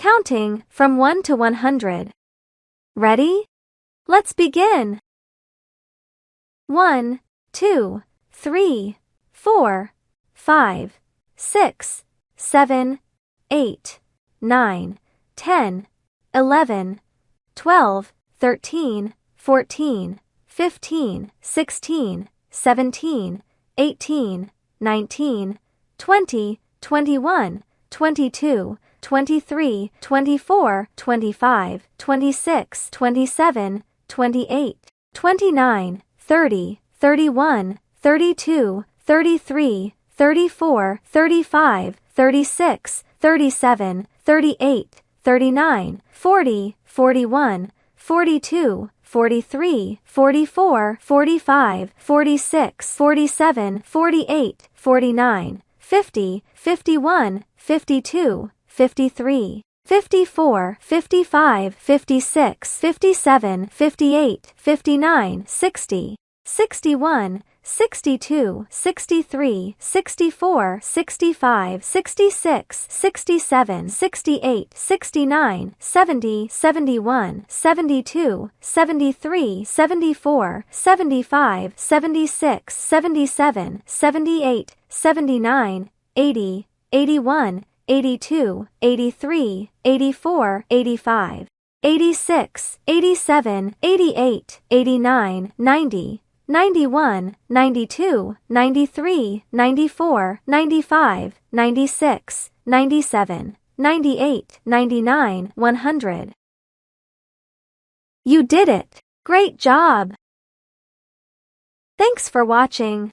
counting from 1 to 100. Ready? Let's begin. 1, 2, 3, 4, 5, 6, 7, 8, 9, 10, 11, 12, 13, 14, 15, 16, 17, 18, 19, 20, 21, 22, 23, 24, 25, 26, 27, 28, 29, 30, 31, 32, 33, 34, 35, 36, 37, 38, 39, 40, 41, 42, 43, 44, 45, 46, 47, 48, 49, 50, 51, 52, 53, 54, 55, 56, 57, 58, 59, 60, 61, 62, 63, 64, 65, 66, 67, 68, 69, 70, 71, 72, 73, 74, 75, 76, 77, 78, 79, 80, 81, 82, 83, 84, 85, 86, 87, 88, 89, 90, 91, 92, 93, 94, 95, 96, 97, 98, 99, 100. You did it! Great job! Thanks for watching.